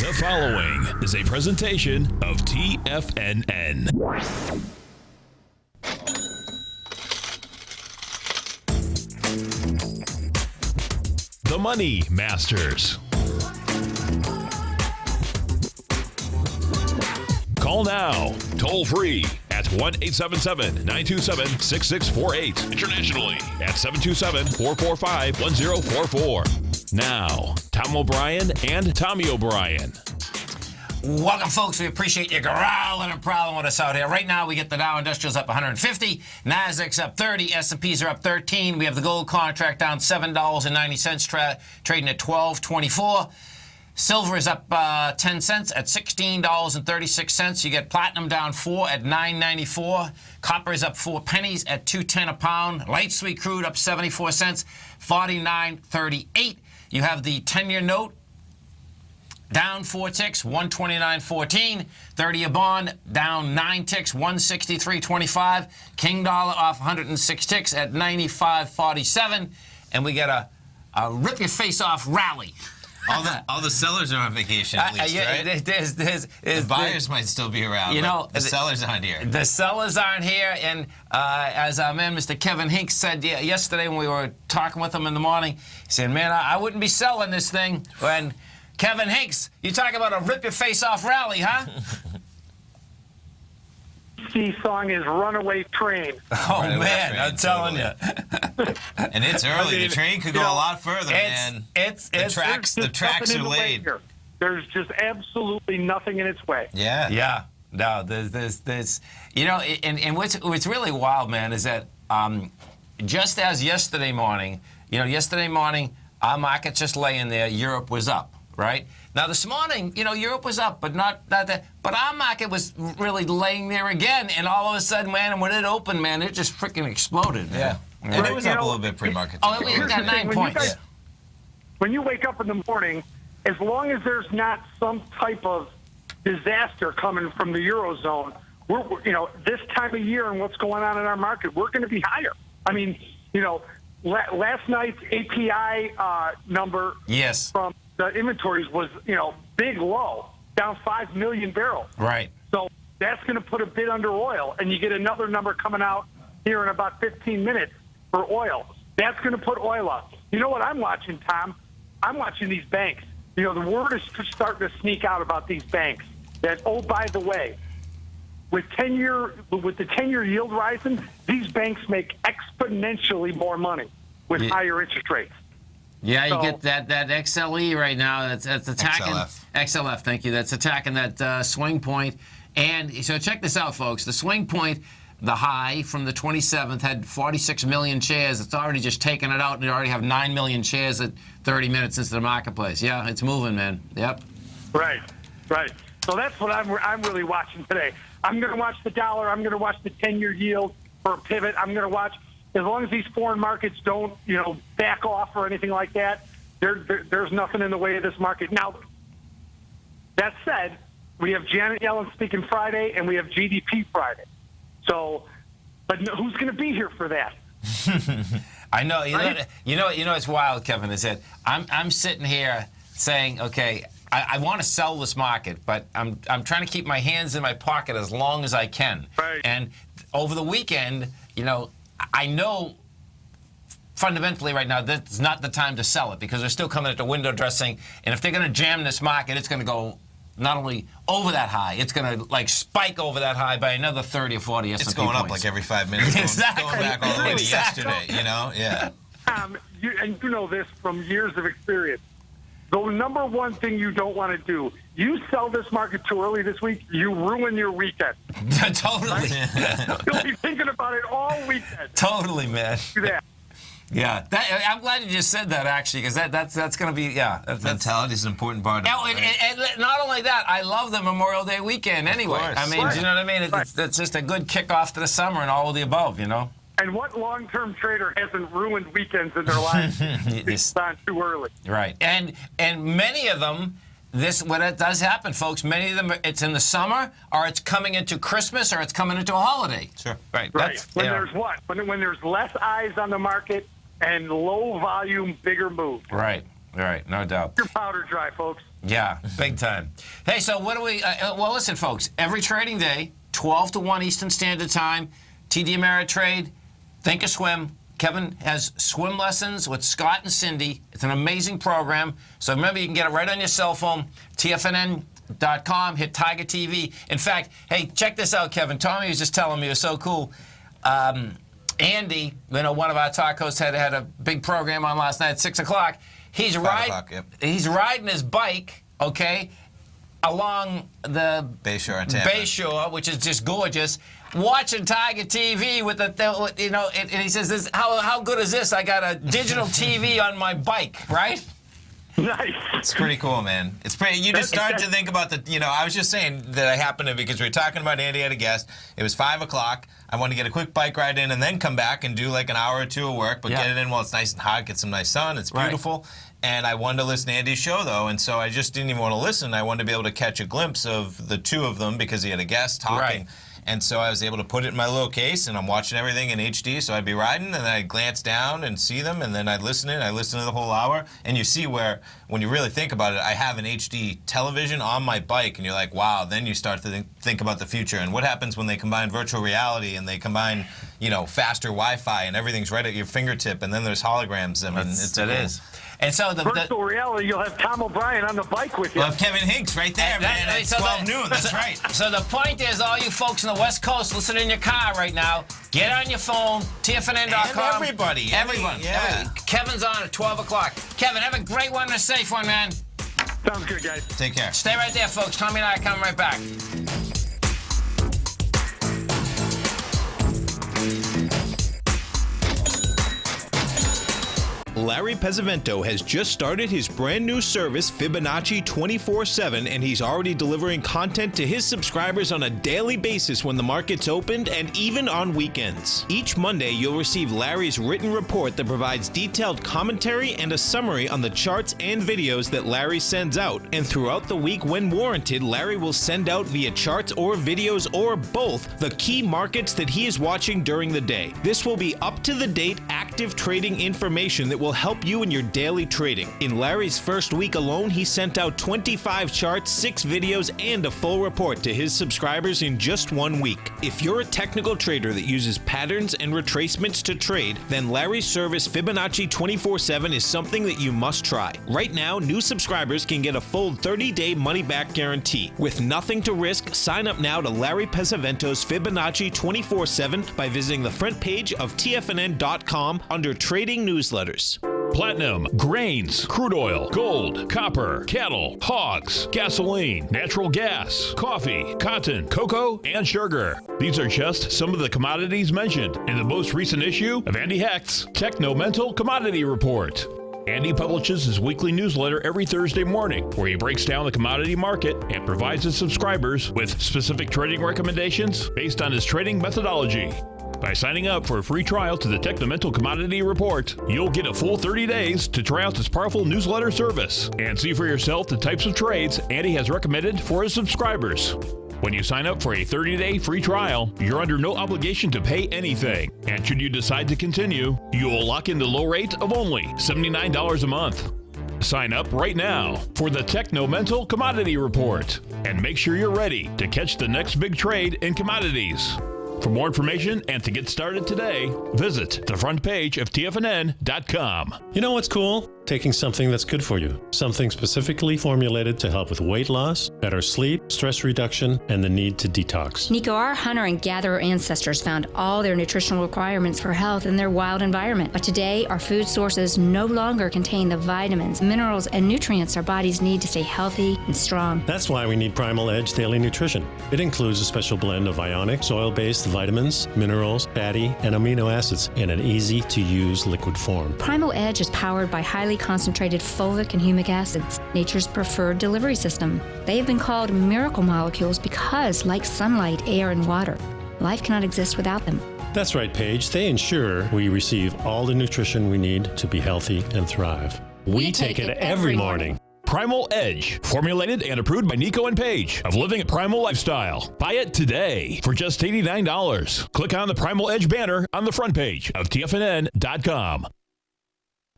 The following is a presentation of TFNN. The Money Masters. Call now, toll free at 1-877-927-6648. Internationally at 727-445-1044. Now, Tom O'Brien and Tommy O'Brien. Welcome, folks. We appreciate you growling and prowling with us out here. Right now, we get the Dow Industrials up 150, Nasdaq's up 30, S&Ps are up 13. We have the gold contract down $7.90, trading at $12.24. Silver is up 10 cents at $16.36. You get platinum down 4 at $9.94. Copper is up 4 pennies at $2.10 a pound. Light sweet crude up 74 cents, $49.38. You have the 10-year note down 4 ticks, 129.14. 30-year bond down 9 ticks, 163.25. King dollar off 106 ticks at 95.47. And we get a rip your face off rally. All the sellers are on vacation, at least, right? The buyers might still be around, but the sellers aren't here. The sellers aren't here, and as our man, Mr. Kevin Hinks, said yesterday when we were talking with him in the morning, he said, man, I wouldn't be selling this thing. When Kevin Hinks, you talk about a rip-your-face-off rally, huh? The song is Runaway Train. Oh, man, I'm telling you. And it's early. The train could go a lot further, man. The tracks are laid. There's just absolutely nothing in its way. Yeah. Yeah. No, there's you know, and what's really wild, man, is that just as yesterday morning, our market just laying there, Europe was up, right? Now, this morning, Europe was up, but not that. But our market was really laying there again, and all of a sudden, man, when it opened, man, it just freaking exploded. Yeah. And it was up a little bit pre-market. Oh, we got 9 points. When you wake up in the morning, as long as there's not some type of disaster coming from the Eurozone, we're this time of year and what's going on in our market, we're going to be higher. I mean, last night's API number from the inventories was, big low, down 5 million barrels. Right. So that's going to put a bid under oil, and you get another number coming out here in about 15 minutes for oil. That's going to put oil up. You know what I'm watching, Tom? I'm watching these banks. The word is starting to sneak out about these banks that, oh, by the way, with the 10-year yield rising, these banks make exponentially more money with higher interest rates. Yeah, you get that XLE right now. That's attacking XLF. Thank you. That's attacking that swing point. And so check this out, folks. The swing point, the high from the 27th had 46 million shares. It's already just taken it out, and you already have 9 million shares at 30 minutes into the marketplace. Yeah, it's moving, man. Yep. Right. So that's what I'm really watching today. I'm going to watch the dollar. I'm going to watch the 10-year yield for a pivot. I'm going to watch. As long as these foreign markets don't, back off or anything like that, there's nothing in the way of this market. Now, that said, we have Janet Yellen speaking Friday, and we have GDP Friday. So, but who's going to be here for that? I know. It's wild, Kevin. Is that I'm sitting here saying, okay, I want to sell this market, but I'm trying to keep my hands in my pocket as long as I can. Right. And over the weekend, I know fundamentally right now that's not the time to sell it because they're still coming at the window dressing. And if they're going to jam this market, it's going to go not only over that high, it's going to spike over that high by another 30 or 40 S&P It's going points. up like every 5 minutes. Exactly. Going back all the way to yesterday, Yeah. And you know this from years of experience. The number one thing you don't want to do, you sell this market too early this week, you ruin your weekend. Totally. You'll be thinking about it all weekend. Totally, man. Do that. Yeah, I'm glad you just said that, actually, because that's going to be, mentality is an important part of it. And not only that, I love the Memorial Day weekend anyway. Of course. I mean, do you know what I mean? It's just a good kickoff to the summer and all of the above, And what long-term trader hasn't ruined weekends in their lives? It's not too early. Right. And many of them, when it does happen, folks, many of them, it's in the summer, or it's coming into Christmas, or it's coming into a holiday. Sure. Right. There's when there's less eyes on the market and low volume, bigger move. Right. All right, no doubt. Your powder dry, folks. Yeah, big time. Hey, so what do we... well, listen, folks. Every trading day, 12 to 1 Eastern Standard Time, TD Ameritrade, Thinkorswim. Kevin has swim lessons with Scott and Cindy. It's an amazing program. So remember, you can get it right on your cell phone, TFNN.com, hit Tiger TV. In fact, hey, check this out, Kevin. Tommy was just telling me, it was so cool. Andy, one of our talk hosts, had a big program on last night at 6 o'clock. He's riding his bike, okay, along the Bayshore, which is just gorgeous, watching Tiger TV with and he says, how good is this? I got a digital TV on my bike, right? Nice. It's pretty cool, man. It's pretty. You just start to think about I was just saying that I happened to, because we were talking about Andy had a guest. It was 5 o'clock. I wanted to get a quick bike ride in and then come back and do like an hour or two of work, but get it in while it's nice and hot, get some nice sun. It's beautiful. Right. And I wanted to listen to Andy's show, though, and so I just didn't even want to listen. I wanted to be able to catch a glimpse of the two of them because he had a guest talking. Right. And so I was able to put it in my little case, and I'm watching everything in HD. So I'd be riding, and then I'd glance down and see them, and then I'd listen in. I listen to the whole hour. And you see where, when you really think about it, I have an HD television on my bike, and you're like, wow. Then you start to think about the future. And what happens when they combine virtual reality and they combine, faster Wi-Fi, and everything's right at your fingertip, and then there's holograms. I mean, it is. And so virtual reality, you'll have Tom O'Brien on the bike with you. We'll have Kevin Hinks right there, man. It's 12 noon. That's right. So the point is, all you folks in the West Coast listening in your car right now, get on your phone, TFNN.com. And everybody. Everyone. Kevin's on at 12 o'clock. Kevin, have a great one and a safe one, man. Sounds good, guys. Take care. Stay right there, folks. Tommy and I are coming right back. Larry Pesavento has just started his brand new service, Fibonacci 24/7, and he's already delivering content to his subscribers on a daily basis when the market's opened and even on weekends. Each Monday, you'll receive Larry's written report that provides detailed commentary and a summary on the charts and videos that Larry sends out. And throughout the week, when warranted, Larry will send out via charts or videos or both the key markets that he is watching during the day. This will be up-to-the-date, active trading information that will help you in your daily trading. In Larry's first week alone, he sent out 25 charts, 6 videos, and a full report to his subscribers in just 1 week. If you're a technical trader that uses patterns and retracements to trade, then Larry's service Fibonacci 24/7 is something that you must try. Right now, new subscribers can get a full 30-day money-back guarantee. With nothing to risk, sign up now to Larry Pesavento's Fibonacci 24/7 by visiting the front page of TFNN.com under Trading Newsletters. Platinum, grains, crude oil, gold, copper, cattle, hogs, gasoline, natural gas, coffee, cotton, cocoa, and sugar. These are just some of the commodities mentioned in the most recent issue of Andy Hecht's Techno-Mental Commodity Report. Andy publishes his weekly newsletter every Thursday morning, where he breaks down the commodity market and provides his subscribers with specific trading recommendations based on his trading methodology. By signing up for a free trial to the Techno-Mental Commodity Report, you'll get a full 30 days to try out this powerful newsletter service and see for yourself the types of trades Andy has recommended for his subscribers. When you sign up for a 30-day free trial, you're under no obligation to pay anything. And should you decide to continue, you will lock in the low rate of only $79 a month. Sign up right now for the Techno-Mental Commodity Report and make sure you're ready to catch the next big trade in commodities. For more information and to get started today, visit the front page of TFNN.com. You know what's cool? Taking something that's good for you. Something specifically formulated to help with weight loss, better sleep, stress reduction, and the need to detox. Nico, our hunter and gatherer ancestors found all their nutritional requirements for health in their wild environment. But today, our food sources no longer contain the vitamins, minerals, and nutrients our bodies need to stay healthy and strong. That's why we need Primal Edge Daily Nutrition. It includes a special blend of ionic, soil-based vitamins, minerals, fatty, and amino acids in an easy-to-use liquid form. Primal Edge is powered by highly concentrated fulvic and humic acids, nature's preferred delivery system. They have been called miracle molecules because, like sunlight, air, and water, life cannot exist without them. That's right, Paige. They ensure we receive all the nutrition we need to be healthy and thrive. We take it every morning. Primal Edge, formulated and approved by Nico and Paige of Living a Primal Lifestyle. Buy it today for just $89. Click on the Primal Edge banner on the front page of TFNN.com.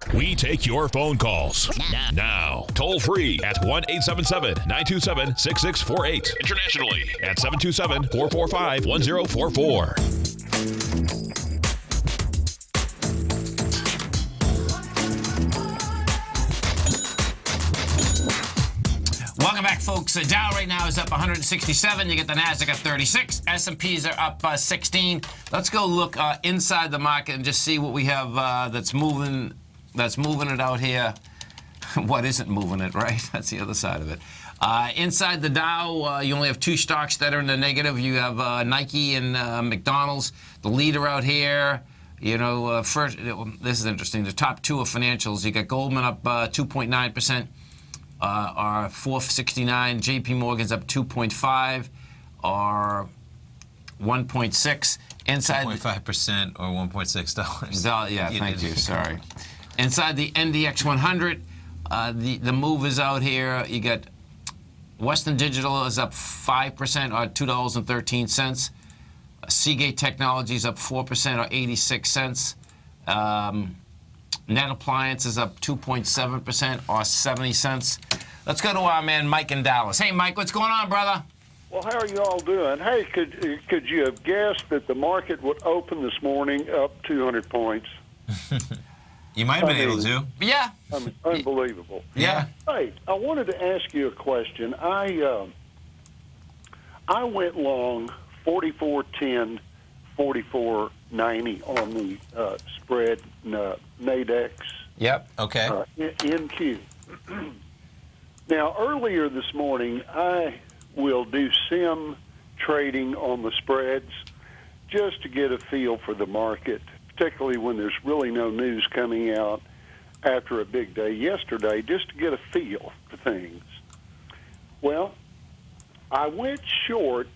We take your phone calls now. Toll free at 1-877-927-6648. Internationally at 727-445-1044. Welcome back, folks. The Dow right now is up 167. You get the Nasdaq at 36. S&Ps are up 16. Let's go look inside the market and just see what we have that's moving it out here. What isn't moving it, right? That's the other side of it. Inside the Dow, you only have two stocks that are in the negative. You have Nike and McDonald's. The leader out here, first, this is interesting. The top two are financials. You got Goldman up 2.9%. Are 469. JP Morgan's up 2.5 or 1.6. Inside 2.5% or $1.6. Yeah, thank you. Sorry. Inside the NDX 100, the move is out here. You got Western Digital is up 5% or $2.13. Seagate Technologies up 4% or 86 cents. Net Appliance is up 2.7% or 70 cents. Let's go to our man Mike in Dallas. Hey, Mike, what's going on, brother? Well, how are you all doing? Hey, could you have guessed that the market would open this morning up 200 points? You might have been able to. Yeah. I mean, unbelievable. Yeah. Hey, I wanted to ask you a question. I went long 44.10, 44.90 on the spread Nadex. Yep. Okay. NQ. Now, earlier this morning, I will do sim trading on the spreads just to get a feel for the market, particularly when there's really no news coming out after a big day yesterday, just to get a feel for things. Well, I went short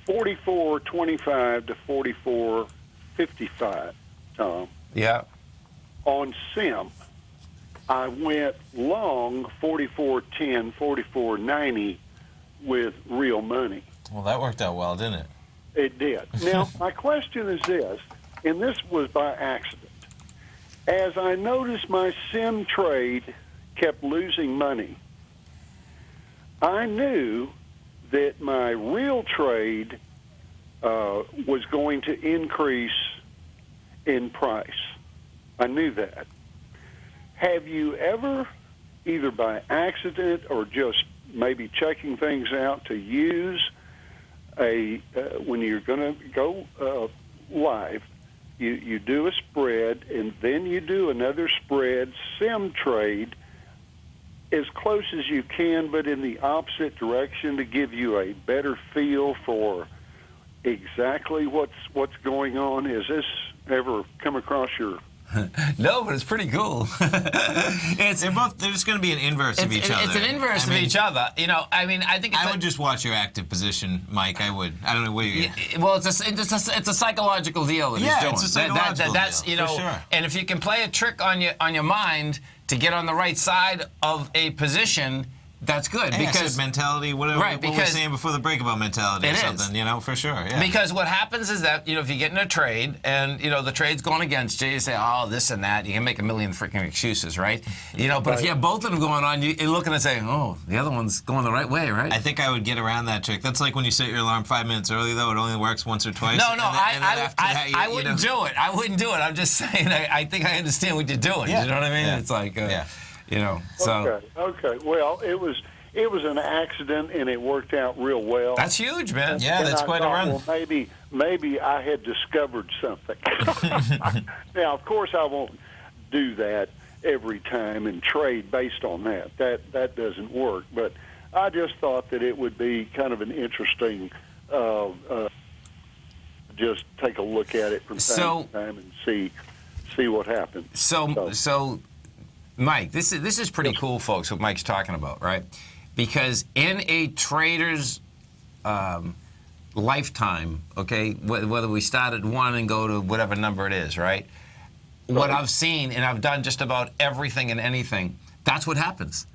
44.25 to 44.55, Tom. Yeah. On sim, I went long 44.10, 44.90 with real money. Well, that worked out well, didn't it? It did. Now, my question is this, and this was by accident. As I noticed my sim trade kept losing money, I knew that my real trade was going to increase in price. I knew that. Have you ever, either by accident or just maybe checking things out, to use when you're going to go live, you do a spread and then you do another spread sim trade as close as you can, but in the opposite direction to give you a better feel for exactly what's going on? Has this ever come across your... No, but it's pretty cool. They're just going to be an inverse of each other. It's an inverse of each other. I think I would just watch your active position, Mike. I would. I don't know what you. Well, it's a psychological deal that he's doing. It's a psychological deal. For sure. And if you can play a trick on your mind to get on the right side of a position, that's good. Because mentality, whatever what we were saying before the break about mentality or something, for sure. Yeah. Because what happens is that, if you get in a trade and, the trade's going against you, you say, oh, this and that, you can make a million freaking excuses, right? But if you have both of them going on, you're looking and saying, oh, the other one's going the right way, right? I think I would get around that trick. That's like when you set your alarm 5 minutes early, though. It only works once or twice. No, I wouldn't do it. I wouldn't do it. I'm just saying, I think I understand what you're doing. Yeah. You know what I mean? Yeah. It's like, so. Okay. Well, it was an accident, and it worked out real well. That's huge, man. Yeah, that's quite a run. Well, maybe I had discovered something. Now, of course, I won't do that every time and trade based on that. That doesn't work. But I just thought that it would be kind of an interesting. Just take a look at it from time to time and see what happens. So, Mike, this is pretty cool, folks. What Mike's talking about, right? Because in a trader's lifetime, okay, whether we start at 1 and go to whatever number it is, right? What I've seen, and I've done just about everything and anything, that's what happens.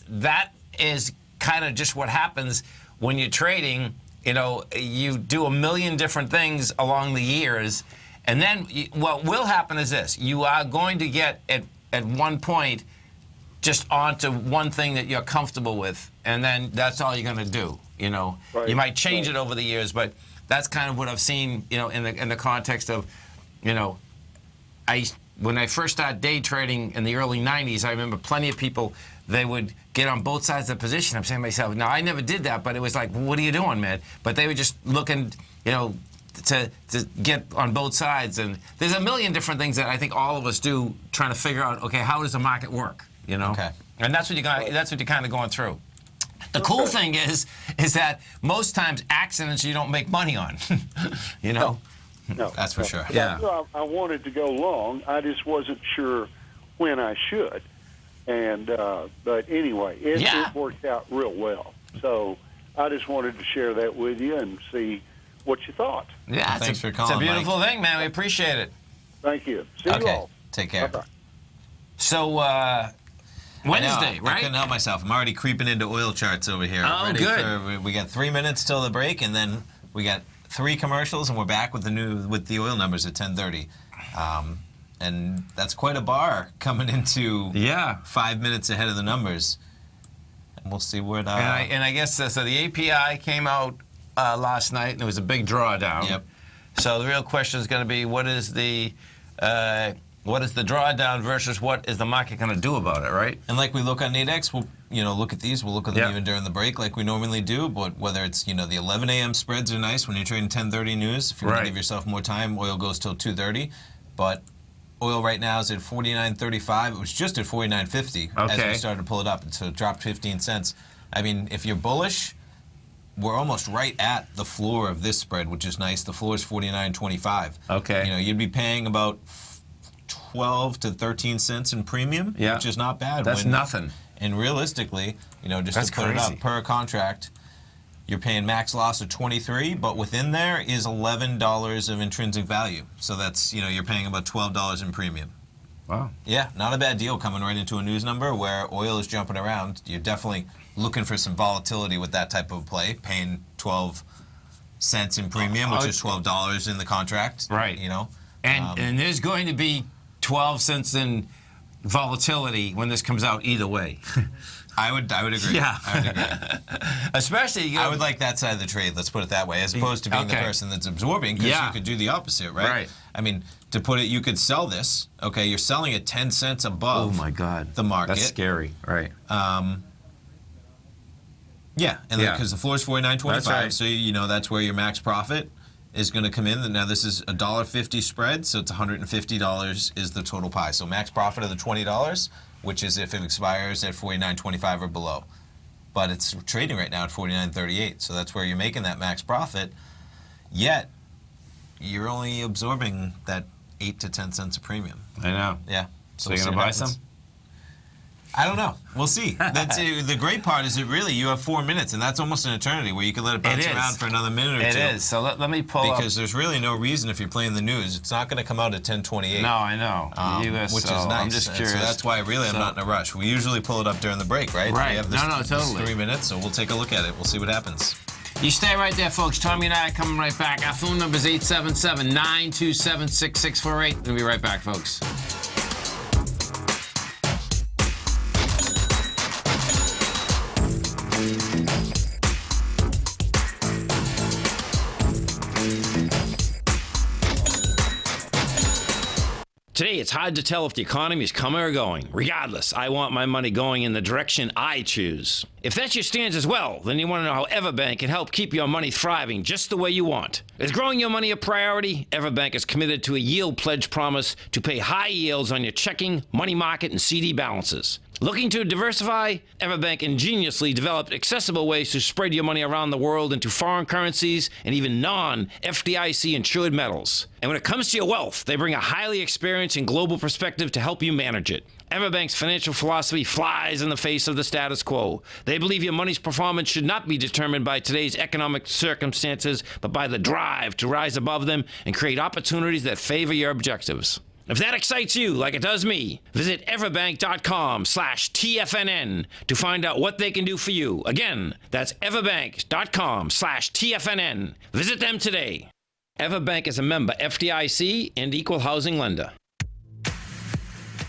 That is kind of just what happens when you're trading. You do a million different things along the years, And then what will happen is this. You are going to get, at one point, just onto one thing that you're comfortable with, and then that's all you're going to do. You know, Right. you might change it over the years, but that's kind of what I've seen. You know, in the context of, you know, when I first started day trading in the early '90s, I remember plenty of people. They would get on both sides of the position. I'm saying to myself, now I never did that, but it was like, what are you doing, man? But they were just looking, you know, to get on both sides. And there's a million different things that I think all of us do, trying to figure out, okay, how does the market work? You know, Okay. and that's what you're kind of going through. The cool thing is that most times accidents you don't make money on. You know. No, That's for sure. Yeah. So I wanted to go long. I just wasn't sure when I should. And but anyway, it worked out real well. So I just wanted to share that with you and see what you thought. Yeah, Thanks for calling, It's a beautiful Mike. thing, man. We appreciate it. Thank you. See you Okay. all. Take care. Bye-bye. So Wednesday, I right? couldn't help myself. I'm already creeping into oil charts over here. Oh, Ready good. We got 3 minutes till the break, and then we got 3 commercials, and we're back with the oil numbers at 10:30. And that's quite a bar coming into 5 minutes ahead of the numbers. And we'll see where that. And I guess so. The API came out last night, and it was a big drawdown. Yep. So the real question is going to be, what is the drawdown versus what is the market going to do about it, right? And like we look on Nadex, we'll look at these. We'll look at them even during the break, like we normally do. But whether it's the 11 a.m. spreads are nice when you're trading 10:30 news. If you want to give yourself more time, oil goes till 2:30. But oil right now is at 49.35. It was just at 49.50 as we started to pull it up, and so it dropped 15 cents. I mean, if you're bullish, we're almost right at the floor of this spread, which is nice. The floor is 49.25. Okay. You'd be paying about 12 to 13 cents in premium, which is not bad. That's nothing. And realistically, just That's to put it crazy. up per contract, you're paying max loss of 23, but within there is $11 of intrinsic value. So that's, you're paying about $12 in premium. Wow. Yeah, not a bad deal coming right into a news number where oil is jumping around. You're definitely looking for some volatility with that type of play, paying 12 cents in premium, which is $12 in the contract. Right. And there's going to be 12 cents in volatility when this comes out either way. I would agree. Yeah. I would agree. Especially, I would like that side of the trade, let's put it that way, as opposed to being the person that's absorbing, because you could do the opposite, right? Right. I mean, to put it, you could sell this, okay, you're selling it 10 cents above the market. That's scary, right. Yeah, and because the floor is 49.25, That's right. so that's where your max profit is going to come in. Now this is a $1.50 spread, so it's $150 is the total pie. So max profit of the $20, which is if it expires at 49.25 or below. But it's trading right now at 49.38, so that's where you're making that max profit. Yet you're only absorbing that 8 to 10 cents of premium. I know. Yeah. So you're going to buy some? I don't know. We'll see. That's the great part is that really you have 4 minutes, and that's almost an eternity where you can let it bounce around for another minute or two. It is. So let me pull up. Because there's really no reason if you're playing the news. It's not going to come out at 10:28. No, I know. Which is nice. I'm just curious. So that's why really I'm not in a rush. We usually pull it up during the break, right? Right. We have this, Totally. 3 minutes, so we'll take a look at it. We'll see what happens. You stay right there, folks. Tommy and I are coming right back. Our phone number is 877-927-6648. We'll be right back, folks. Today, it's hard to tell if the economy is coming or going. Regardless, I want my money going in the direction I choose. If that's your stance as well, then you want to know how Everbank can help keep your money thriving just the way you want. Is growing your money a priority? Everbank is committed to a yield pledge promise to pay high yields on your checking, money market, and CD balances. Looking to diversify? Everbank ingeniously developed accessible ways to spread your money around the world into foreign currencies and even non-FDIC insured metals. And when it comes to your wealth, they bring a highly experienced and global perspective to help you manage it. Everbank's financial philosophy flies in the face of the status quo. They believe your money's performance should not be determined by today's economic circumstances, but by the drive to rise above them and create opportunities that favor your objectives. If that excites you like it does me, visit everbank.com/TFNN to find out what they can do for you. Again, that's everbank.com/TFNN. Visit them today. EverBank is a member FDIC and equal housing lender.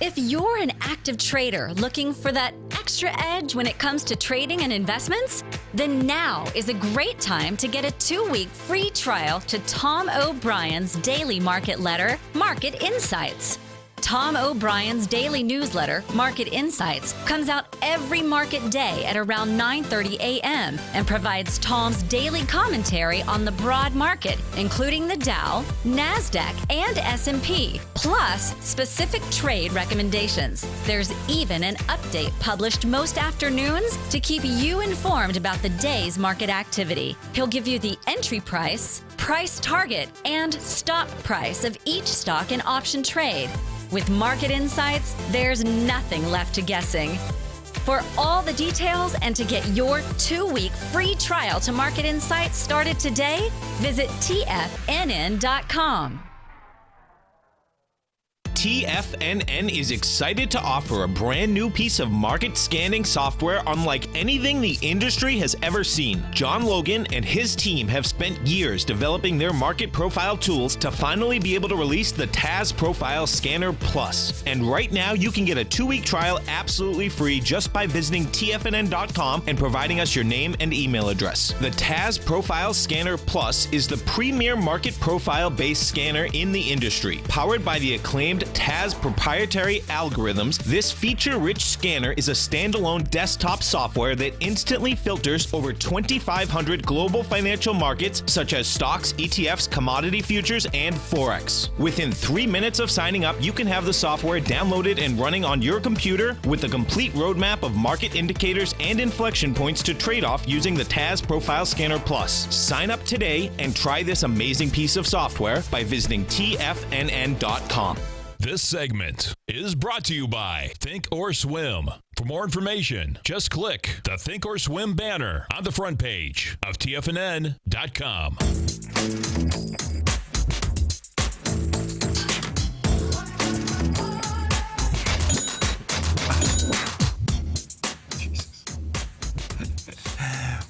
If you're an active trader looking for that extra edge when it comes to trading and investments, then now is a great time to get a 2-week free trial to Tom O'Brien's daily market letter, Market Insights. Tom O'Brien's daily newsletter, Market Insights, comes out every market day at around 9:30 a.m. and provides Tom's daily commentary on the broad market, including the Dow, NASDAQ, and S&P, plus specific trade recommendations. There's even an update published most afternoons to keep you informed about the day's market activity. He'll give you the entry price, price target, and stop price of each stock and option trade. With Market Insights, there's nothing left to guessing. For all the details and to get your 2-week free trial to Market Insights started today, visit TFNN.com. TFNN is excited to offer a brand new piece of market scanning software unlike anything the industry has ever seen. John Logan and his team have spent years developing their market profile tools to finally be able to release the TAS Profile Scanner Plus. And right now you can get a 2-week trial absolutely free just by visiting TFNN.com and providing us your name and email address. The TAS Profile Scanner Plus is the premier market profile-based scanner in the industry. Powered by the acclaimed TAS proprietary algorithms, this feature-rich scanner is a standalone desktop software that instantly filters over 2,500 global financial markets such as stocks, ETFs, commodity futures, and Forex. Within 3 minutes of signing up, you can have the software downloaded and running on your computer with a complete roadmap of market indicators and inflection points to trade off using the TAS Profile Scanner Plus. Sign up today and try this amazing piece of software by visiting TFNN.com. This segment is brought to you by Think or Swim. For more information, just click the Think or Swim banner on the front page of TFNN.com.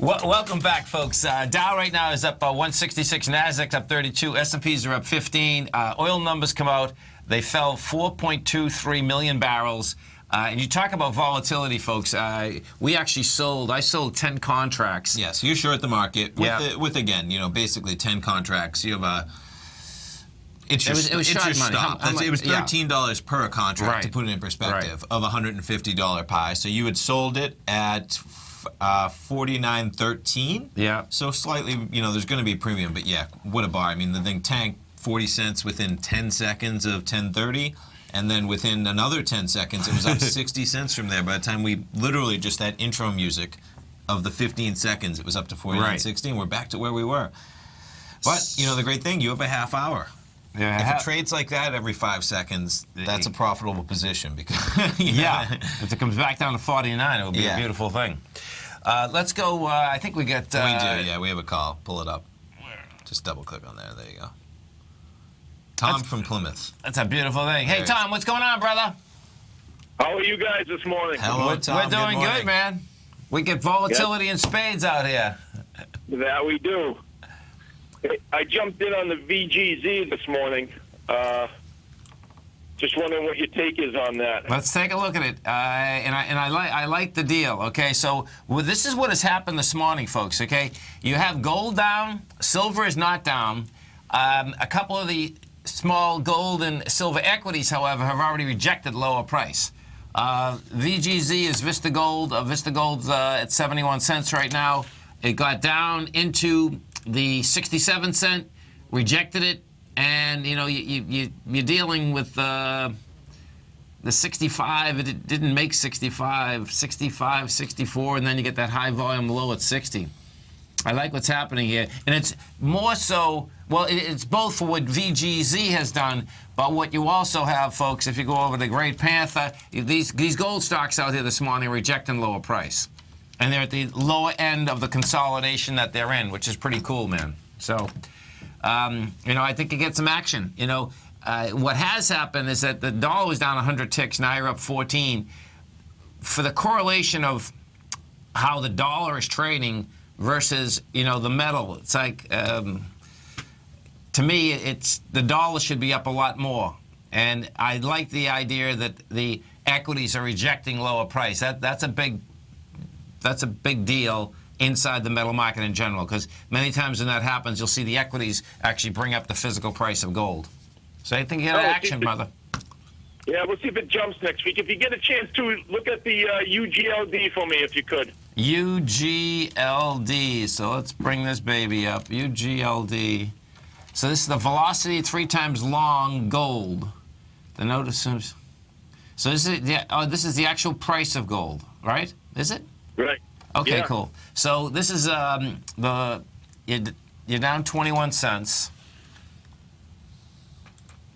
Welcome back, folks. Dow right now is up 166, NASDAQ's up 32, S&Ps are up 15. Oil numbers come out. They fell 4.23 million barrels. And you talk about volatility, folks. We actually I sold 10 contracts. Yes, you're short the market with again, basically 10 contracts. You have it was your stop. It was $13 per contract, to put it in perspective, of a $150 pie. So you had sold it at $49.13. Yeah. So slightly, there's going to be a premium, but yeah, what a bar. I mean, the thing tanked 40 cents within 10 seconds of 10:30, and then within another 10 seconds, it was up 60 cents from there. By the time we literally just that intro music of the 15 seconds, it was up to 49.60, and we're back to where we were. But, the great thing, you have a half hour. Yeah, if it trades like that every 5 seconds, that's a profitable position. Because if it comes back down to 49, it will be a beautiful thing. Let's go. I think we get. We do. Yeah, we have a call. Pull it up. Just double click on there. There you go. Tom from Plymouth. That's a beautiful thing. Hey, Tom, what's going on, brother? How are you guys this morning? Hello, Tom. We're doing good, man. We get volatility in spades out here. That we do. I jumped in on the VGZ this morning. Just wondering what your take is on that. Let's take a look at it. I like the deal. Okay, so this is what has happened this morning, folks. Okay, you have gold down, silver is not down. A couple of the small gold and silver equities, however, have already rejected lower price. VGZ is Vista Gold. Vista Gold's at 71 cents right now. It got down into the 67 cent, rejected it, and you're dealing with the 65. It didn't make 65, 64, and then you get that high volume low at 60. I like what's happening here. And it's more so, it's both for what VGZ has done, but what you also have, folks, if you go over to Great Panther, these gold stocks out here this morning are rejecting lower price. And they're at the lower end of the consolidation that they're in, which is pretty cool, man. So, I think you get some action. What has happened is that the dollar was down 100 ticks, now you're up 14. For the correlation of how the dollar is trading versus, the metal, it's like, to to me, it's the dollar should be up a lot more. And I like the idea that the equities are rejecting lower price. That's a big deal inside the metal market in general, because many times when that happens, you'll see the equities actually bring up the physical price of gold. So I think you have action, brother. Yeah, we'll see if it jumps next week. If you get a chance to, look at the UGLD for me, if you could. UGLD. So let's bring this baby up. UGLD. So this is the velocity 3 times long gold. The notice. So this is the actual price of gold, right? Is it? Right. Okay, Yeah. cool. So this is you're down 21 cents.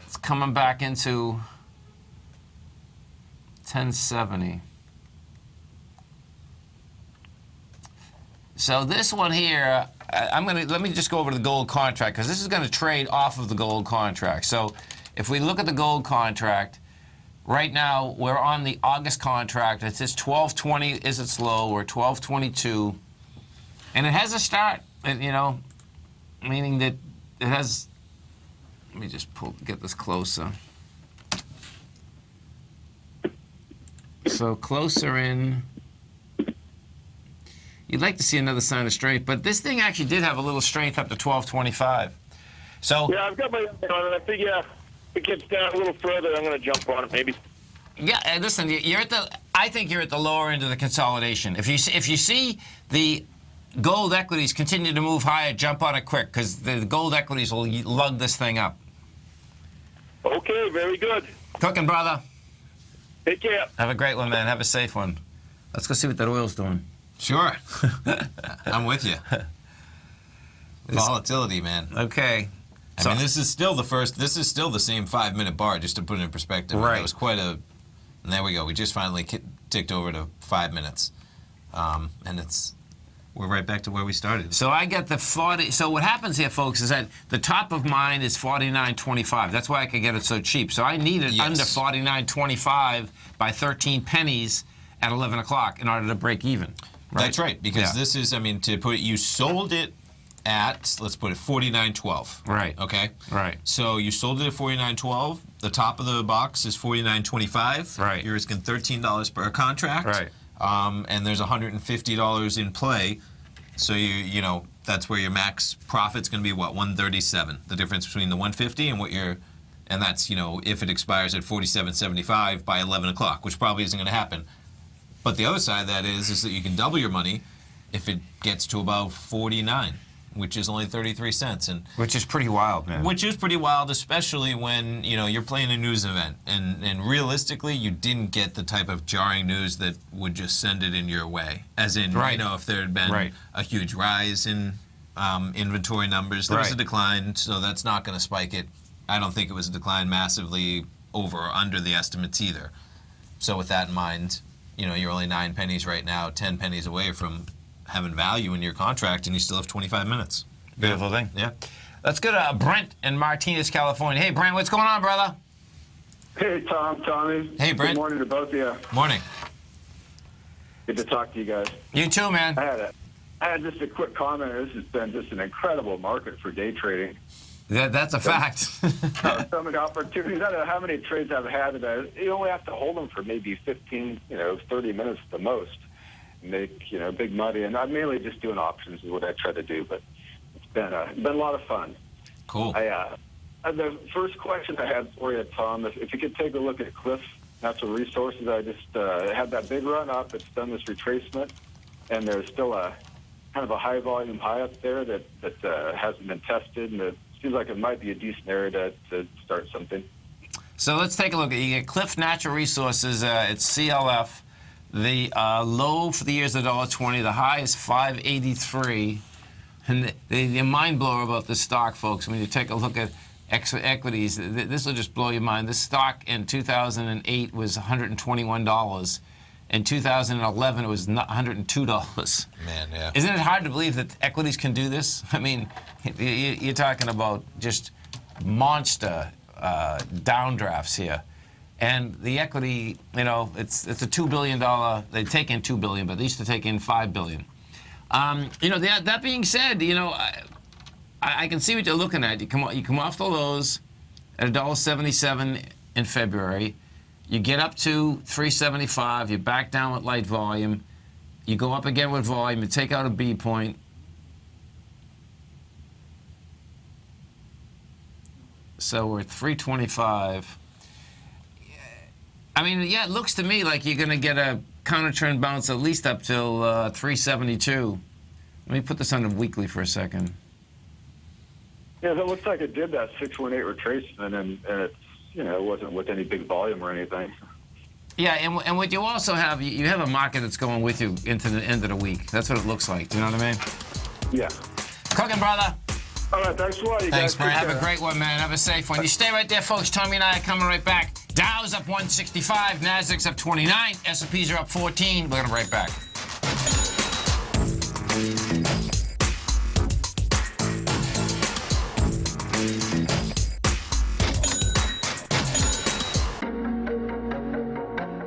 It's coming back into 1070. So this one here, let me just go over to the gold contract, because this is going to trade off of the gold contract. So if we look at the gold contract, right now we're on the August contract. It says 1220 is its low, or 1222, and it has a start. Meaning that it has. Let me just get this closer. So closer in. You'd like to see another sign of strength, but this thing actually did have a little strength up to 1225. So yeah, I've got my eye on it. I figure if it gets down a little further, I'm going to jump on it maybe. Yeah, and listen, I think you're at the lower end of the consolidation. If you see the gold equities continue to move higher, jump on it quick, because the gold equities will lug this thing up. Okay, very good. Cooking, brother. Take care. Have a great one, man. Have a safe one. Let's go see what that oil's doing. Sure. I'm with you. Volatility, man. Okay. I mean, this is still the same 5-minute bar, just to put it in perspective. Right. It was quite a, and there we go. We just finally ticked over to 5 minutes. And we're right back to where we started. So I get the 40. So what happens here, folks, is that the top of mine is 49.25. That's why I could get it so cheap. So I need it under 49.25 by 13 pennies at 11 o'clock in order to break even. Right? That's right, because this is, I mean, you sold it at, let's put it, 49.12. Right. Okay? Right. So you sold it at 49.12. The top of the box is 49.25. Right. You're risking $13 per contract. Right. And there's $150 in play. So that's where your max profit's going to be, what, 137. The difference between the 150 and and that's, if it expires at 47.75 by 11 o'clock, which probably isn't going to happen. But the other side of that is that you can double your money if it gets to about 49, which is only 33 cents. Which is pretty wild, man. Which is pretty wild, especially when, you're playing a news event. And realistically, you didn't get the type of jarring news that would just send it in your way. As in, if there had been a huge rise in inventory numbers, there was a decline, so that's not going to spike it. I don't think it was a decline massively over or under the estimates either. So with that in mind, you're only 9 pennies right now, 10 pennies away from having value in your contract, and you still have 25 minutes. Beautiful thing. Yeah. Let's go to Brent in Martinez, California. Hey, Brent, what's going on, brother? Hey, Tommy. Hey, Brent. Good morning to both of you. Morning. Good to talk to you guys. You too, man. I had just a quick comment. This has been just an incredible market for day trading. That's a fact. So many opportunities. I don't know how many trades I've had that you only have to hold them for maybe 15, 30 minutes at the most. Make big money, and I'm mainly just doing options is what I try to do. But it's been a lot of fun. Cool. The first question I had for you, Tom, if you could take a look at Cliff Natural Resources. I just had that big run up. It's done this retracement, and there's still a kind of a high volume high up there that hasn't been tested, and it seems like it might be a decent area to start something. So let's take a look. You get Cliff Natural Resources. It's CLF. The low for the year is $1.20. The high is $5.83. And the mind blower about this stock, folks, when you take a look at equities, this will just blow your mind. This stock in 2008 was $121. In 2011, it was $102. Man, yeah. Isn't it hard to believe that equities can do this? I mean, you're talking about just monster downdrafts here. And the equity, it's a $2 billion. They take in $2 billion, but they used to take in $5 billion. That being said, I can see what you're looking at. You come off the lows at $1.77 in February. You get up to 375. You're back down with light volume. You go up again with volume. You take out a B point. So we're at 325. I mean, yeah, it looks to me like you're going to get a counter trend bounce at least up till 372. Let me put this on the weekly for a second. Yeah, that looks like it did that 618 retracement, and it's, it wasn't with any big volume or anything. Yeah, and what you also have, you have a market that's going with you into the end of the week. That's what it looks like. You know what I mean? Yeah. Cooking, brother. All right, thanks a lot, you Thanks, guys. man. Have a great one, man. Have a safe one. You stay right there, folks. Tommy and I are coming right back. Dow's up 165, Nasdaq's up 29, S&Ps are up 14. We're going to be right back.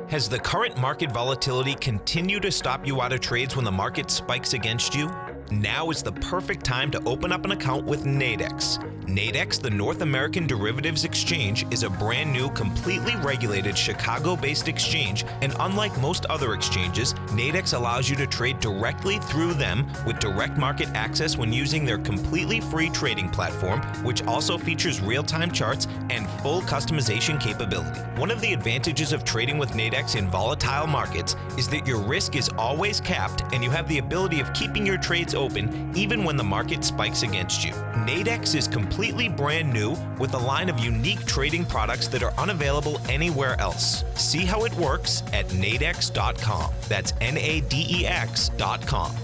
Has the current market volatility continued to stop you out of trades when the market spikes against you? Now is the perfect time to open up an account with Nadex. Nadex, the North American Derivatives Exchange, is a brand new, completely regulated Chicago-based exchange, and unlike most other exchanges, Nadex allows you to trade directly through them with direct market access when using their completely free trading platform, which also features real-time charts and full customization capability. One of the advantages of trading with Nadex in volatile markets is that your risk is always capped and you have the ability of keeping your trades open even when the market spikes against you. Nadex is completely brand new with a line of unique trading products that are unavailable anywhere else. See how it works at nadex.com. That's NADEX.com.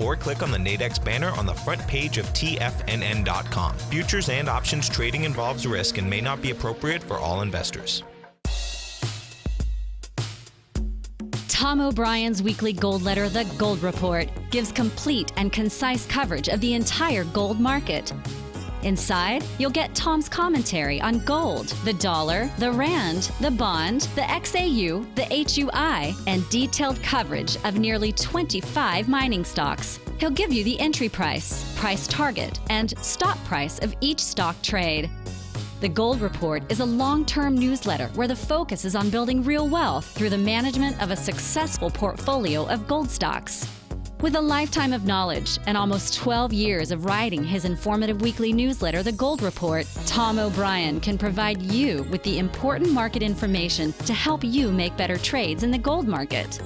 Or click on the Nadex banner on the front page of TFNN.com. Futures and options trading involves risk and may not be appropriate for all investors. Tom O'Brien's weekly gold letter, The Gold Report, gives complete and concise coverage of the entire gold market. Inside, you'll get Tom's commentary on gold, the dollar, the rand, the bond, the XAU, the HUI, and detailed coverage of nearly 25 mining stocks. He'll give you the entry price, price target, and stop price of each stock trade. The Gold Report is a long-term newsletter where the focus is on building real wealth through the management of a successful portfolio of gold stocks. With a lifetime of knowledge and almost 12 years of writing his informative weekly newsletter, The Gold Report, Tom O'Brien can provide you with the important market information to help you make better trades in the gold market.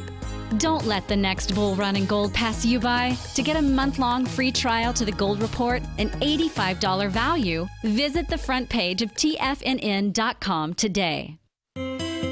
Don't let the next bull run in gold pass you by. To get a month-long free trial to The Gold Report, an $85 value, visit the front page of TFNN.com today.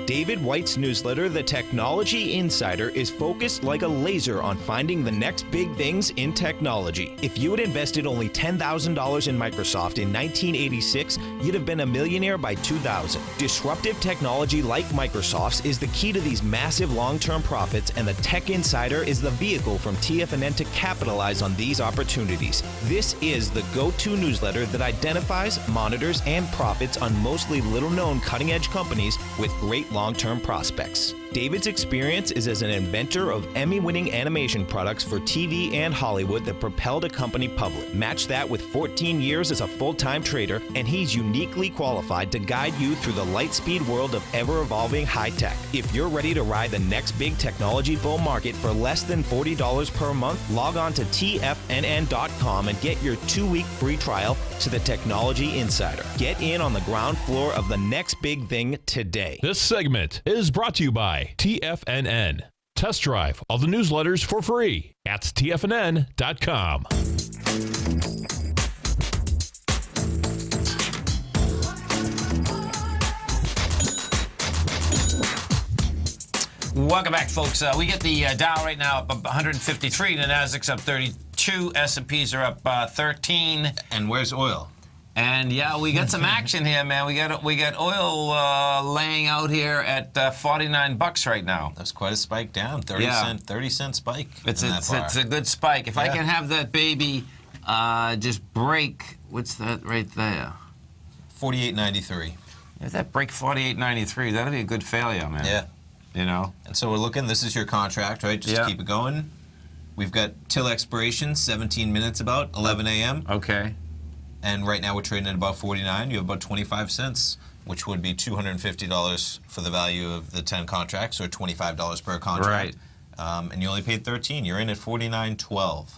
David White's newsletter, The Technology Insider, is focused like a laser on finding the next big things in technology. If you had invested only $10,000 in Microsoft in 1986, you'd have been a millionaire by 2000. Disruptive technology like Microsoft's is the key to these massive long-term profits, and the Tech Insider is the vehicle from TFNN to capitalize on these opportunities. This is the go-to newsletter that identifies, monitors, and profits on mostly little-known cutting-edge companies with great long-term prospects. David's experience is as an inventor of Emmy-winning animation products for TV and Hollywood that propelled a company public. Match that with 14 years as a full-time trader, and he's uniquely qualified to guide you through the light-speed world of ever-evolving high-tech. If you're ready to ride the next big technology bull market for less than $40 per month, log on to TFNN.com and get your 2-week free trial to the Technology Insider. Get in on the ground floor of the next big thing today. This segment is brought to you by TFNN. Test drive all the newsletters for free at TFNN.com. Welcome back, folks. We get the Dow right now up 153, the Nasdaq's up 32, S&Ps are up 13. And where's oil? And yeah, we got some action here, man. We got oil laying out here at $49 right now. That's quite a spike down. 30 cent spike. It's a good spike. If I can have that baby just break, what's that right there? 48.93. If that break 48.93, that'd be a good failure, man. Yeah. You know. And so we're looking. This is your contract, right? Just keep it going. We've got till expiration, 17 minutes about 11 a.m. Okay. and right now we're trading at about 49. You have about 25 cents, which would be $250 for the value of the 10 contracts, or $25 per contract. Right. And you only paid 13. You're in at 49.12.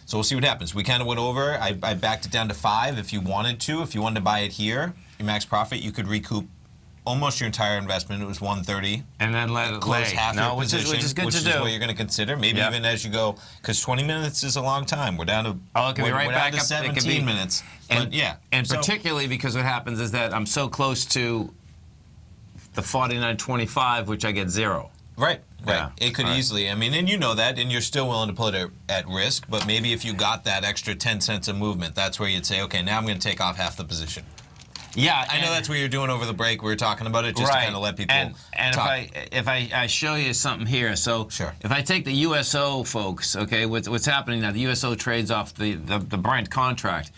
So we'll see what happens. We kind of went over. I backed it down to 5 if you wanted to. If you wanted to buy it here, your max profit, you could recoup almost your entire investment. It was 130, and then let it close lay. half your position, which is good to do. Which is what you're going to consider. Maybe even as you go, because 20 minutes is a long time. We're down to it can be right back to up. 17 minutes. And, but yeah, and particularly because what happens is that I'm so close to the 49.25, which I get 0. Right. Yeah. It could easily. I mean, and you know that, and you're still willing to put it at risk. But maybe if you got that extra 10 cents of movement, that's where you'd say, okay, now I'm going to take off half the position. Yeah, I know that's what you're doing over the break. We were talking about it just to kind of let people talk. if I show you something here, so if I take the USO folks, okay, what's happening now? The USO trades off the Brent contract.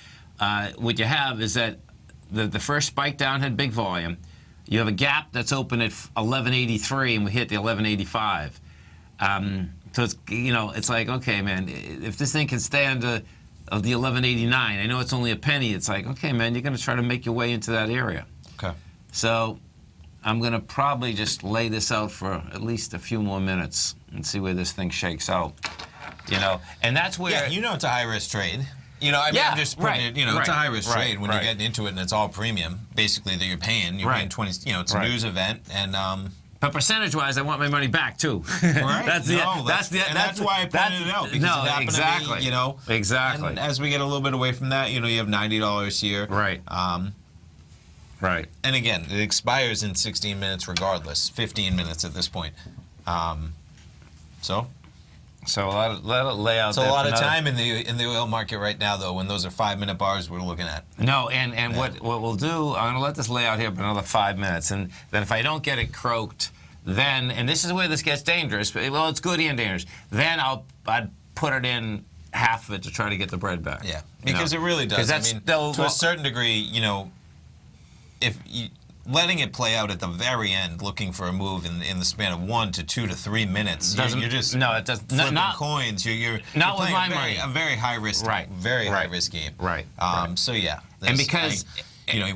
What you have is that the first spike down had big volume. You have a gap that's open at 1183, and we hit the 1185. So it's it's like, okay, man, if this thing can stay under of the 1189, I know it's only a penny. It's like, okay, man, you're going to try to make your way into that area. Okay. So I'm going to probably just lay this out for at least a few more minutes and see where this thing shakes out. And that's where it's a high risk trade. I'm just putting it, it's a high risk trade when you're getting into it and it's all premium, basically, that you're paying. You're paying 20, it's a news event, and but percentage-wise, I want my money back too. Right? That's why I pointed it out, because it happened exactly. to me, Exactly. And as we get a little bit away from that, you have $90 here. Right. Right. And again, it expires in 16 minutes regardless. 15 minutes at this point. So let it lay out. It's a lot of time in the oil market right now, though, when those are 5-minute bars we're looking at. No, and what we'll do, I'm going to let this lay out here for another 5 minutes, and then if I don't get it croaked, then, and this is where this gets dangerous, well, it's good and dangerous, then I'd put it in half of it to try to get the bread back. Yeah, because it really does. I mean, to a certain degree, if you, letting it play out at the very end, looking for a move in the span of 1 to 2 to 3 minutes, you're just it doesn't. Flipping coins. You're not with my money. A very high risk, high risk game. Right. So yeah, and because.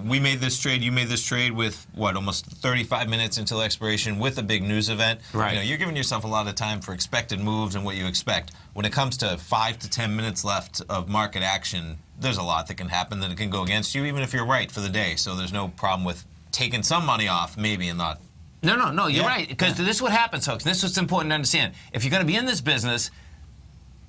We made this trade. You made this trade with almost 35 minutes until expiration with a big news event. Right. You're giving yourself a lot of time for expected moves and what you expect. When it comes to 5 to 10 minutes left of market action, there's a lot that can happen that can go against you, even if you're right for the day. So there's no problem with taking some money off, maybe, and not. No, you're right. Because this is what happens, folks. This is what's important to understand. If you're going to be in this business,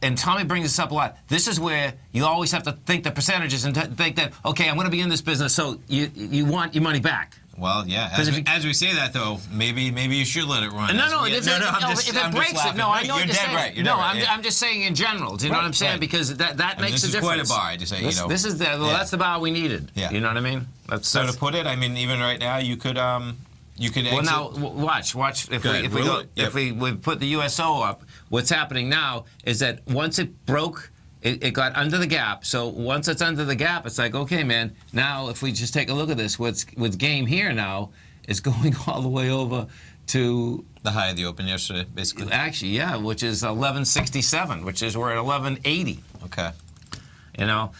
and Tommy brings this up a lot, this is where you always have to think the percentages and think that, okay, I'm going to be in this business, so you want your money back. Well, yeah. As we say that, though, maybe you should let it run. If it breaks it, no, I know what you're saying. Right. I'm just saying in general. Do you know what I'm saying? Right. Because that makes a difference. This is quite a bar. I just say, This is that's the bar we needed. Yeah. You know what I mean? So to put it, I mean, even right now, you could exit. Well, now watch. If we put the USO up, what's happening now is that once it broke, it got under the gap. So once it's under the gap, it's like, okay, man. Now if we just take a look at this, what's game here now is going all the way over to the high of the open yesterday, basically. Actually, yeah, which is 1167, which is we're at 1180. Okay. Now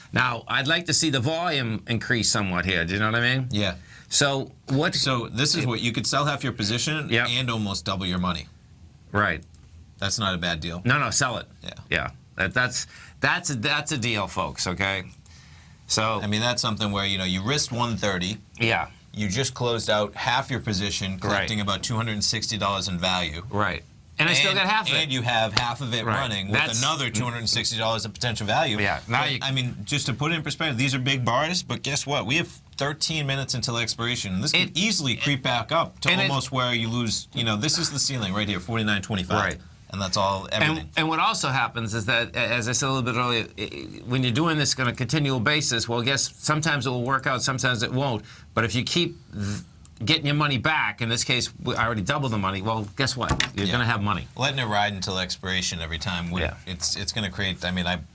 I'd like to see the volume increase somewhat here. Do you know what I mean? Yeah. So this is what you could sell half your position and almost double your money. Right. That's not a bad deal. No, sell it. Yeah. That's a deal, folks. Okay. So I mean, that's something where you risked 130. Yeah. You just closed out half your position, collecting about $260 in value. Right. And I still got half of it. And you have half of it running with another $260 of potential value. Yeah. I mean, just to put it in perspective, these are big bars, but guess what? We have 13 minutes until expiration. This could easily creep back up to almost where you lose. This is the ceiling right here, 49.25. Right. And that's all, everything. And what also happens is that, as I said a little bit earlier, when you're doing this on a continual basis, well, I guess sometimes it will work out, sometimes it won't. But if you keep getting your money back, in this case, I already doubled the money, well, guess what? You're going to have money. Letting it ride until expiration every time, it's going to create,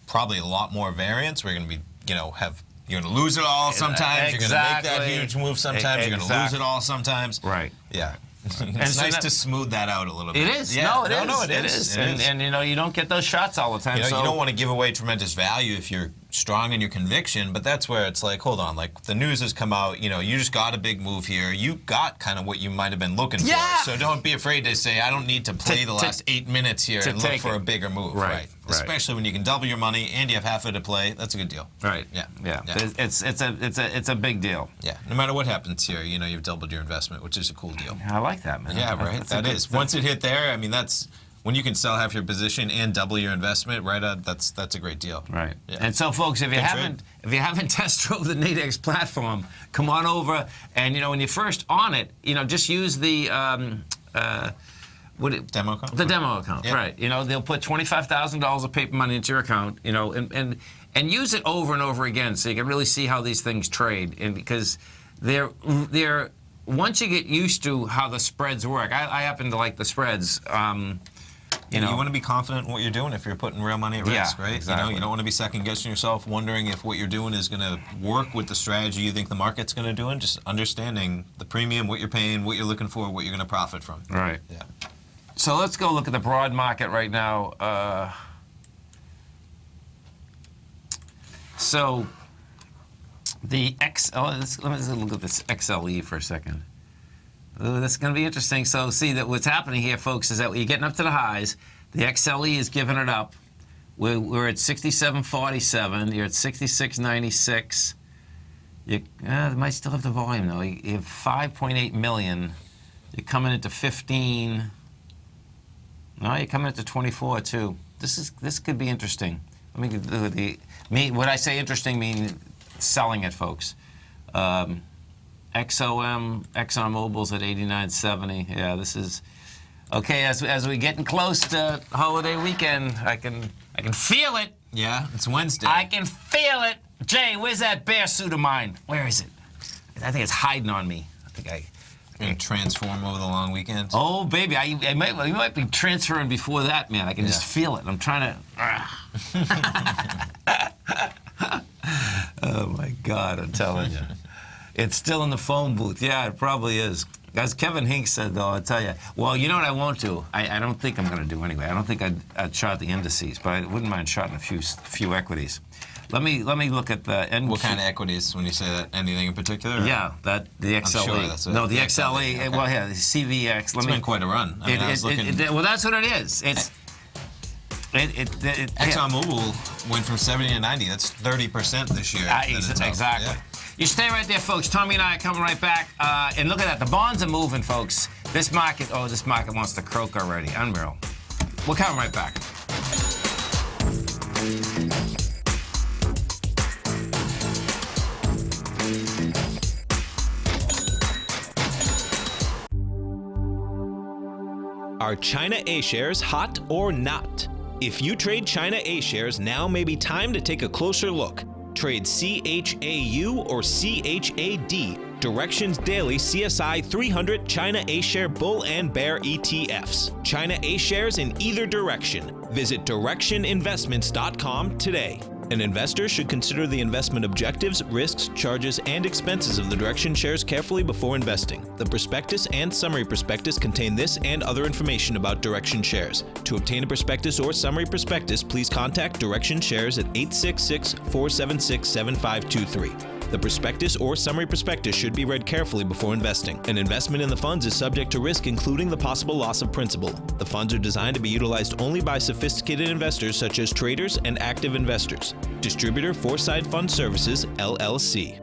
probably a lot more variance. We're going to be, you're going to lose it all sometimes. You're going to make that huge move sometimes. You're going to lose it all sometimes. Right. Yeah. It's nice to smooth that out a little bit. It is. Yeah. No, it is. It is. And you don't get those shots all the time. You don't want to give away tremendous value if you're strong in your conviction, but that's where it's like, hold on, like the news has come out, you know, you just got a big move here. You got kind of what you might have been looking for. So don't be afraid to say, I don't need to play the last 8 minutes here and look for a bigger move. Right. Especially when you can double your money and you have half of it to play. That's a good deal. Right. Yeah. It's a big deal. Yeah. No matter what happens here, you know, you've doubled your investment, which is a cool deal. I like that, man. Yeah, right. That is. Once it hit there, I mean, that's when you can sell half your position and double your investment. Right. That's a great deal. Right. Yeah. And so, folks, if you haven't test drove the Nadex platform, come on over. And you know, when you're first on it, you know, just use the demo account? The demo account, right. You know, they'll put $25,000 of paper money into your account, you know, and use it over and over again so you can really see how these things trade. And because they're once you get used to how the spreads work, I happen to like the spreads. You know, you want to be confident in what you're doing if you're putting real money at risk, right? Exactly. You know, you don't want to be second-guessing yourself, wondering if what you're doing is going to work with the strategy you think the market's going to do, and just understanding the premium, what you're paying, what you're looking for, what you're going to profit from. Right. Yeah. So let's go look at the broad market right now. So the let me just look at this XLE for a second. Ooh, that's going to be interesting. So see that what's happening here, folks, is that you're getting up to the highs. The XLE is giving it up. We're at 67.47. You're at 66.96. You might still have the volume though. You have 5.8 million. You're coming into 15. No, you're coming into 24 too. This could be interesting. Let me do when I say interesting, mean selling it, folks. ExxonMobil's at 89.70. Yeah, this is okay. As we getting close to holiday weekend, I can feel it. Yeah, it's Wednesday. I can feel it. Jay, where's that bear suit of mine? Where is it? I think it's hiding on me. I think and transform over the long weekend. Oh, baby, you might be transferring before that, man. I can just feel it. I'm trying to. Oh my God, I'm telling you, it's still in the phone booth. Yeah, it probably is. As Kevin Hinks said, though, I'll tell you. Well, you know what I won't do? I don't think I'm going to do anyway. I don't think I'd chart the indices, but I wouldn't mind charting a few equities. Let me look at the NQ. What kind of equities when you say that? Anything in particular? Yeah, the XLE. I'm sure that's it. No, the XLE. Okay. Well, yeah, the CVX. It's been quite a run. I mean, I was looking. Well, that's what it is. ExxonMobil went from 70 to 90. That's 30% this year. Exactly. Yeah. You stay right there, folks. Tommy and I are coming right back. And look at that. The bonds are moving, folks. This market wants to croak already. Unreal. We're coming right back. Are China A-shares hot or not? If you trade China A-shares, now may be time to take a closer look. Trade CHAU or CHAD, Directions Daily CSI 300 China A-share Bull and Bear ETFs. China A-shares in either direction. Visit directioninvestments.com today. An investor should consider the investment objectives, risks, charges, and expenses of the Direction shares carefully before investing. The prospectus and summary prospectus contain this and other information about Direction shares. To obtain a prospectus or summary prospectus, please contact Direction shares at 866-476-7523. The prospectus or summary prospectus should be read carefully before investing. An investment in the funds is subject to risk, including the possible loss of principal. The funds are designed to be utilized only by sophisticated investors such as traders and active investors. Distributor Foreside Fund Services, LLC.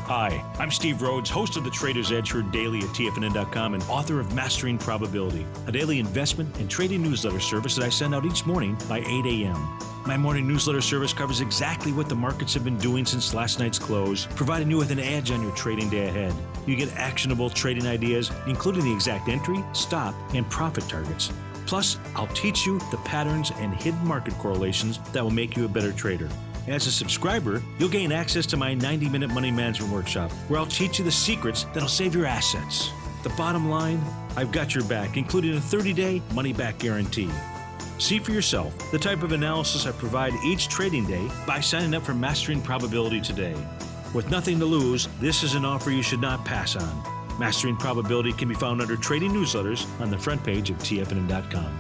Hi, I'm Steve Rhodes, host of the Trader's Edge, heard daily at TFNN.com and author of Mastering Probability, a daily investment and trading newsletter service that I send out each morning by 8 a.m. My morning newsletter service covers exactly what the markets have been doing since last night's close, providing you with an edge on your trading day ahead. You get actionable trading ideas, including the exact entry, stop, and profit targets. Plus, I'll teach you the patterns and hidden market correlations that will make you a better trader. As a subscriber, you'll gain access to my 90-minute money management workshop, where I'll teach you the secrets that'll save your assets. The bottom line, I've got your back, including a 30-day money-back guarantee. See for yourself the type of analysis I provide each trading day by signing up for Mastering Probability today. With nothing to lose, this is an offer you should not pass on. Mastering Probability can be found under Trading Newsletters on the front page of TFNN.com.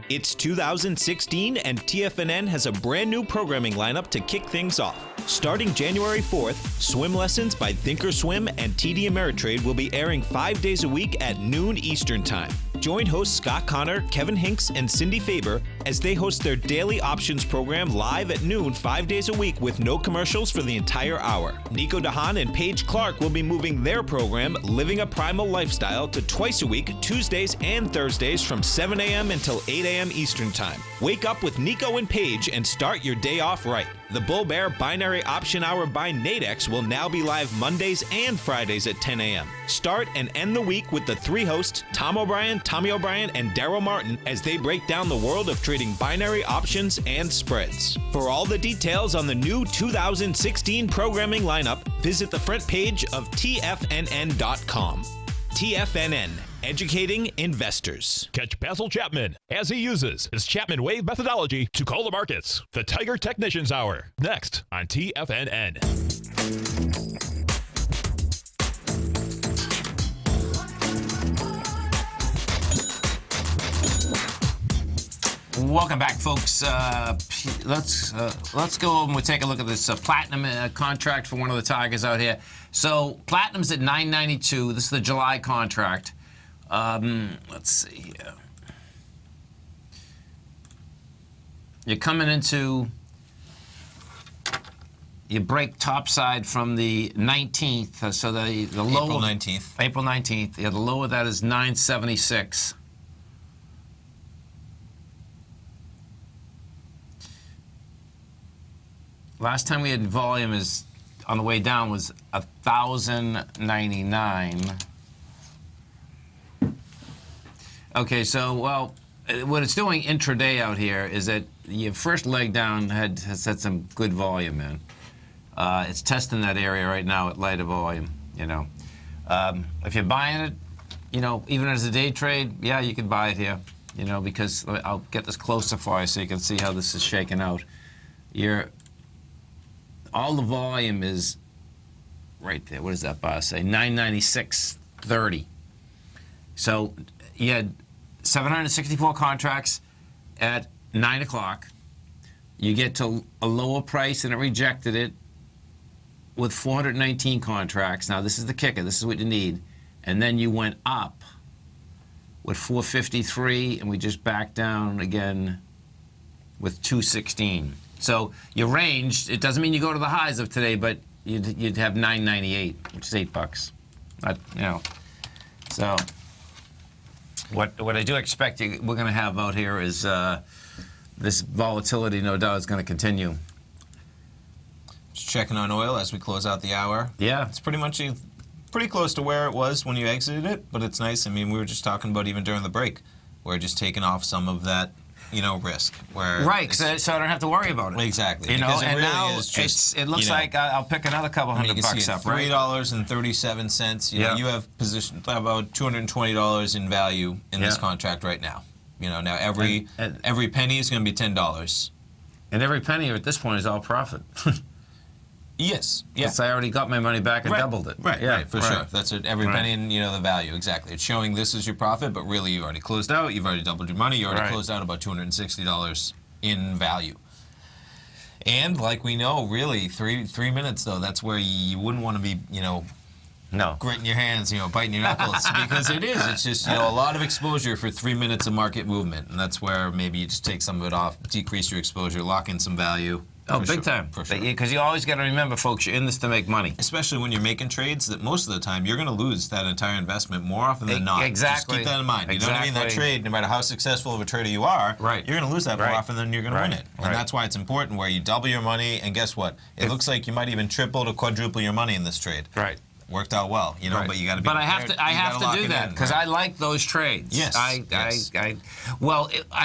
It's 2016, and TFNN has a brand new programming lineup to kick things off. Starting January 4th, Swim Lessons by Thinkorswim and TD Ameritrade will be airing 5 days a week at noon Eastern Time. Join hosts Scott Connor, Kevin Hinks, and Cindy Faber as they host their daily options program live at noon 5 days a week with no commercials for the entire hour. Nico DeHaan and Paige Clark will be moving their program, Living a Primal Lifestyle, to twice a week, Tuesdays and Thursdays from 7 a.m. until 8 a.m. Eastern Time. Wake up with Nico and Paige and start your day off right. The Bull Bear Binary Option Hour by Nadex will now be live Mondays and Fridays at 10 a.m. Start and end the week with the three hosts, Tom O'Brien, Tommy O'Brien, and Daryl Martin, as they break down the world of trading binary options and spreads. For all the details on the new 2016 programming lineup, visit the front page of TFNN.com. TFNN, educating investors. Catch Basil Chapman as he uses his Chapman Wave methodology to call the markets. The Tiger Technicians Hour, next on TFNN. Welcome back, folks. Let's go over and we'll take a look at this platinum contract for one of the Tigers out here. So platinum's at $9.92. This is the July contract. Let's see here. You're coming into, you break topside from the 19th, so the low April 19th. April 19th. Yeah, the low of that is 976. Last time we had volume is on the way down was 1,099. Okay, so well, what it's doing intraday out here is that your first leg down has had some good volume in. It's testing that area right now at lighter volume. You know, if you're buying it, you know, even as a day trade, yeah, you can buy it here. You know, because I'll get this closer for you so you can see how this is shaking out. All the volume is right there. What does that bar say? 996.30. So you had 764 contracts at 9 o'clock. You get to a lower price and it rejected it with 419 contracts. Now this is the kicker. This is what you need. And then you went up with 453 and we just backed down again with 216. So your range, it doesn't mean you go to the highs of today, but you'd have 998, which is $8. You know. So what I do expect we're going to have out here is this volatility, no doubt, is going to continue. Just checking on oil as we close out the hour. Yeah. It's pretty close to where it was when you exited it, but it's nice. I mean, we were just talking about even during the break, we're just taking off some of that, you know, risk. Right, so I don't have to worry about it. Exactly. You know, because it and really now is just, it looks like I'll pick another couple $100 up, right? $3.37. You know, you have positioned about $220 in value in this contract right now. You know, now every penny is going to be $10. And every penny at this point is all profit. Yes. Yeah. Because I already got my money back and doubled it. Right. Right. For sure. That's it. Every penny in, you know, the value. Exactly. It's showing this is your profit, but really you've already closed out. You've already doubled your money. You already closed out about $260 in value. And like we know, really, three minutes though, that's where you wouldn't want to be, you know, gritting your hands, you know, biting your knuckles, because it is. It's just, you know, a lot of exposure for 3 minutes of market movement, and that's where maybe you just take some of it off, decrease your exposure, lock in some value. Oh, big time. For sure. Because you always got to remember, folks, you're in this to make money. Especially when you're making trades that most of the time you're going to lose that entire investment more often than not. Exactly. Just keep that in mind. You know what I mean? That trade, no matter how successful of a trader you are, you're going to lose that more often than you're going to win it. And that's why it's important where you double your money, and guess what? It looks like you might even triple to quadruple your money in this trade. Right. Worked out well, you know, but you got to be. But I have to do that because I like those trades. Yes. I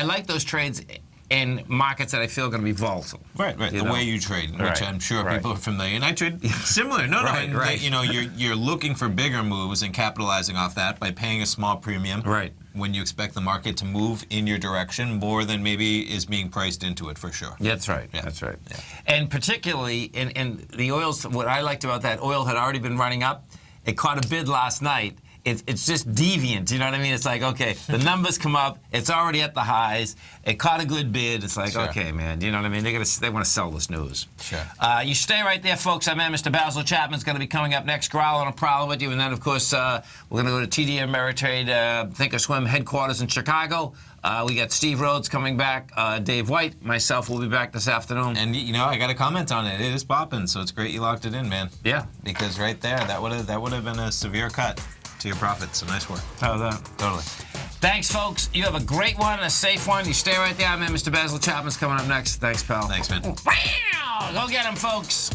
like those trades, in markets that I feel are going to be volatile. Right. The way you trade, which I'm sure people are familiar. And I trade similar. You're looking for bigger moves and capitalizing off that by paying a small premium. Right. When you expect the market to move in your direction more than maybe is being priced into it, for sure. That's right. Yeah. That's right. Yeah. And particularly in the oils, what I liked about that, oil had already been running up. It caught a bid last night. It's just deviant, you know what I mean? It's like, okay, the numbers come up, it's already at the highs, it caught a good bid, it's like, okay, man, you know what I mean? They want to sell this news. Sure. You stay right there, folks. I'm Mr. Basil Chapman's going to be coming up next, growling a problem with you, and then, of course, we're going to go to TD Ameritrade Think or Swim headquarters in Chicago. We got Steve Rhodes coming back, Dave White, myself will be back this afternoon. And, you know, I got to comment on it. It is popping, so it's great you locked it in, man. Yeah. Because right there, that would have been a severe cut to your profits. So nice work. How's that? Totally. Thanks, folks. You have a great one, a safe one. You stay right there, man. Mr. Basil Chapman's coming up next. Thanks, pal. Thanks, man. Wow! Go get him, folks.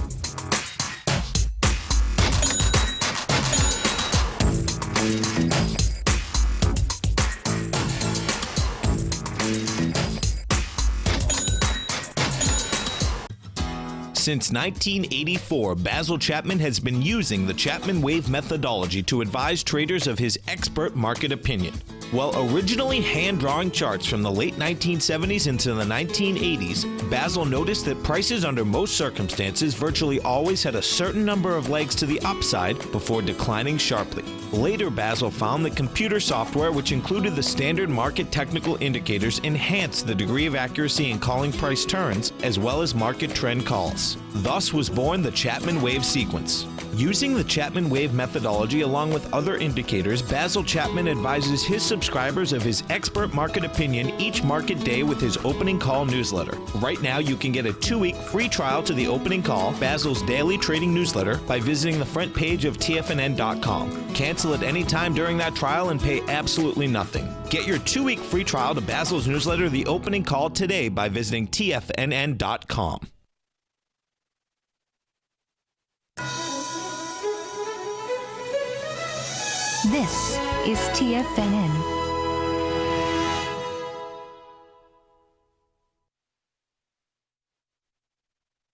Since 1984, Basil Chapman has been using the Chapman Wave methodology to advise traders of his expert market opinion. While originally hand-drawing charts from the late 1970s into the 1980s, Basil noticed that prices under most circumstances virtually always had a certain number of legs to the upside before declining sharply. Later, Basil found that computer software, which included the standard market technical indicators, enhanced the degree of accuracy in calling price turns, as well as market trend calls. Thus was born the Chapman Wave sequence. Using the Chapman Wave methodology along with other indicators, Basil Chapman advises his subscribers of his expert market opinion each market day with his opening call newsletter. Right now, you can get a 2-week free trial to the opening call, Basil's daily trading newsletter, by visiting the front page of TFNN.com. Cancel at any time during that trial and pay absolutely nothing. Get your 2-week free trial to Basil's newsletter, The Opening Call, today by visiting TFNN.com. This is TFNN.